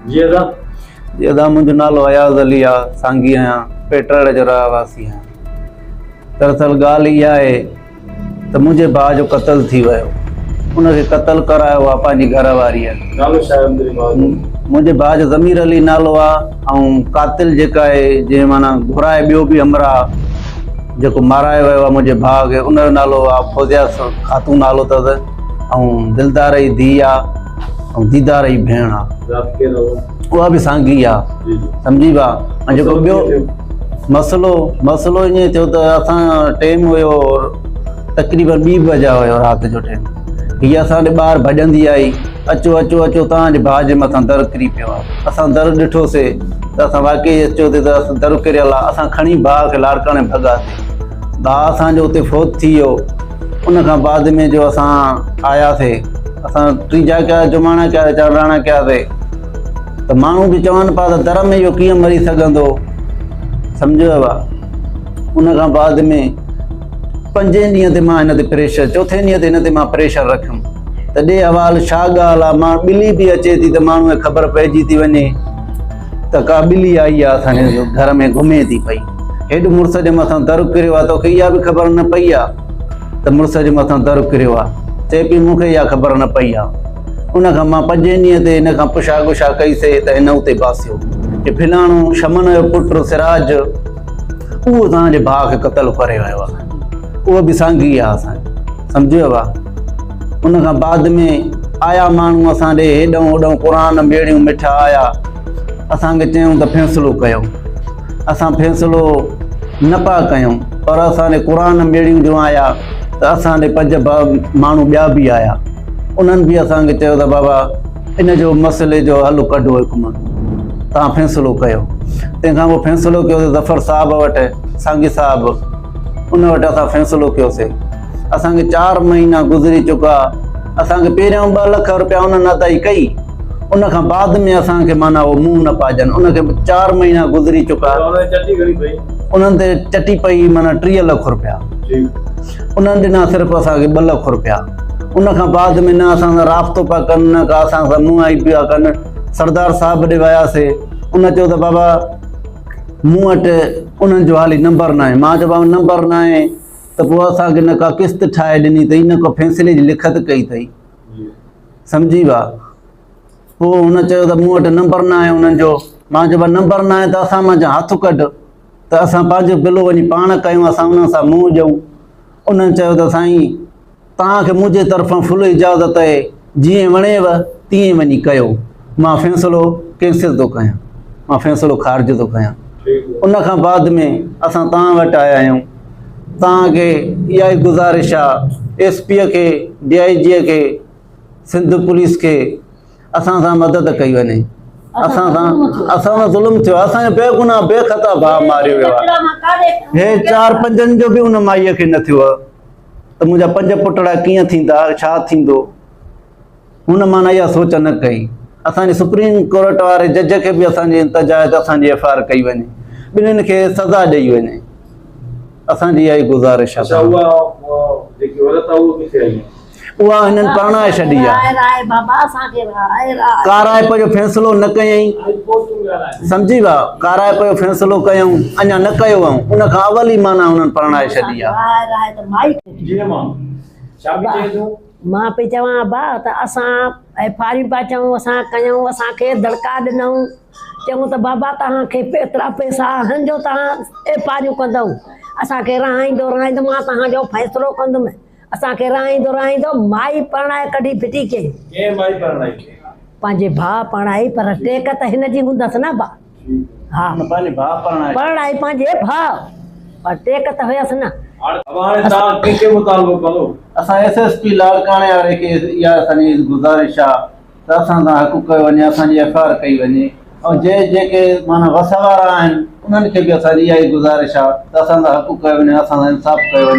जी दादा मुंहिंजो नालो अयाज़ अली आहे, सांगी आहियां, पेटड़ जो रहवासी आहियां। दरअसल ॻाल्हि इहा आहे त मुंहिंजे भाउ जो क़त्ल थी वियो, उनखे क़त्ल करायो आहे पंहिंजी घरवारीअ। नालो छा आहे मुंहिंजे भाउ जो? ज़मीर अली नालो आहे। ऐं क़ातिल जेका आहे, जीअं माना घुराए ॿियो बि हमरा जेको मारायो वियो आहे मुंहिंजे भाउ खे, उनजो नालो आहे फौजिया ख़ातून नालो अथसि। ऐं दिलदार जी धीउ आहे ऐं दीदार जी भेण आहे, उहा बि सांगी आहे, सम्झी विया। ऐं जेको ॿियो मसइलो ईअं थियो त असां टाइम हुयो तक़रीबन 2 बजे हुयो राति जो टाइम। हीअ असांजे ॿाहिरि भॼंदी आई, अचो अचो अचो तव्हांजे भाउ जे मथां दर किरी पियो आहे। असां दर ॾिठोसीं त असां वाक़ई अचो ते त असां दर किरियल आहे। असां खणी भाउ खे लाड़काणे भॻासीं। भाउ असांजो उते फोत थी वियो। उन खां बाद में जो असां आयासीं, असां टीजा कया, जुमाणा कया, चांडाणा कयासीं, त माण्हू बि चवनि पिया त दर में इहो कीअं मरी सघंदो, सम्झव। उन खां बाद में 5 ॾींहं ते मां हिन ते प्रेशर, 4थे ॾींहं ते हिन ते मां प्रेशर रखियुमि त ॾे अवाल छा ॻाल्हि आहे। मां ॿिली बि अचे थी त माण्हूअ खे ख़बर पइजी थी वञे त का ॿिली आई आहे असांजे घर में घुमे थी पई। हेॾो मुड़ुस जे मथां दर किरियो आहे, तोखे इहा बि ख़बर न पई आहे त मुड़ुस जे मथां दर किरियो आहे? चए पई मूंखे इहा ख़बर न पई आहे। उन खां मां 5 ॾींहं ते हिन खां पुछा गुछा कईसीं त हिन उते बासियो कि फिलाणो शमन जो पुटु सिराज, उहो तव्हांजे भाउ खे क़त्ल करे वियो आहे। उहो बि सांगी आहे असांजो, सम्झियो आहे। उन खां बाद में आया माण्हू असां ॾे, हेॾां होॾां क़ुरान बेड़ियूं मिठा आया, असांखे चयूं त फ़ैसिलो कयो। असां फ़ैसिलो न पिया कयूं, पर असांजे क़ुरान बेड़ियूं जो आया त असांजे 5 माण्हू ॿिया बि आया, उन्हनि बि असांखे चयो त बाबा इन जो मसइले जो हल कढो, हिकु तव्हां फ़ैसिलो कयो। तंहिंखां पोइ फ़ैसिलो कयोसीं ज़फ़र साहिब वटि, सांगी साहिबु, उन वटि असां फ़ैसिलो कयोसीं। असांखे 4 महीना गुज़री चुका। असांखे पहिरियों 2 लख रुपया उन्हनि अदाई कई, उन खां बाद में असांखे माना उहो मुंहुं न पाजनि। उनखे 4 महीना गुज़री चुका, उन्हनि ते चटी पई माना 30 लख रुपया, उन्हनि ॾिना सिर्फ़ु असांखे 2 लख रुपया। उन खां बाद में न असां सां राब्तो पिया कनि, न का असां सां मुंहुं आई पिया कनि। सरदार साहिब ॾे वियासीं, उन चयो त बाबा मूं वटि उन्हनि जो हाली नंबर न आहे। मां चयो बाबा नंबर न आहे त पोइ असांखे न का किस्त ठाहे ॾिनी अथई, न को फ़ैसिले जी लिखत कई अथई, सम्झी विया। पोइ हुन चयो त मूं वटि नंबर न आहे उन्हनि जो। मां चयो नंबर न आहे त असां मां हथु कढ त असां पंहिंजो बिलो वञी पाण कयूं, असां उन्हनि सां मुंहुं ॾियूं। उन्हनि चयो त साईं तव्हांखे मुंहिंजे तरफ़ां फुल इजाज़त आहे, जीअं वणेव तीअं वञी कयो। मां फ़ैसिलो कैंसिल थो कयां, मां फ़ैसिलो ख़ारिज थो कयां। उन खां बाद में असां तव्हां वटि आया आहियूं। तव्हांखे इहा ई गुज़ारिश आहे SP खे, DIG खे, सिंध पुलिस खे असां सां मदद कई वञे। असां सां ज़ुल्म थियो, असांजो बेगुनाह बेख़ता भाउ मारियो वियो आहे। हे 4-5 जो बि उन माईअ खे न थियो त मुंहिंजा 5 पुटड़ा कीअं थींदा, छा थींदो। हुन माना इहा सोच न कई। असांजे सुप्रीम कोर्ट वारे जज खे बि असांजी इंतिजा त असांजी FIR कई वञे, ॿिन्हिनि खे सज़ा ॾेई वञे। असांजी इहा ई गुज़ारिश आहे। उहा हिननि परणाए छॾी आहे। काराइप जो फ़ैसिलो न कयईं, सम्झी विया। काराइप जो फ़ैसिलो कयूं, अञा न कयो हुअऊं, उन खां अवल ई माना हुननि परणाए छॾी आहे। मां पई चवां भाउ त असां FIR पिया चऊं, असां कयूं, असांखे दड़का ॾिनऊं, चयूं त बाबा तव्हांखे एतिरा पैसा आहिनि जो तव्हां FIR कंदव। असांखे रहाईंदो मां तव्हांजो फ़ैसिलो कंदुमि। असांखे रहाईंदो माई परणाए कढी फिटी कई। पंहिंजे भाउ परणाई, पर टेक त हिन जी हूंदसि न भाउ। हा परणाई पंहिंजे भाउ, पर टेक त हुयसि न। असां SSP लाड़काणे वारे खे इहा असांजी गुज़ारिश आहे त असां सां हक़ कयो वञे, असांजी FIR कई वञे। ऐं जेके माना वस वारा आहिनि उन्हनि खे बि असांजी इहा ई गुज़ारिश आहे त असां सां हक़ कयो वञे, असां सां इंसाफ़ कयो वञे।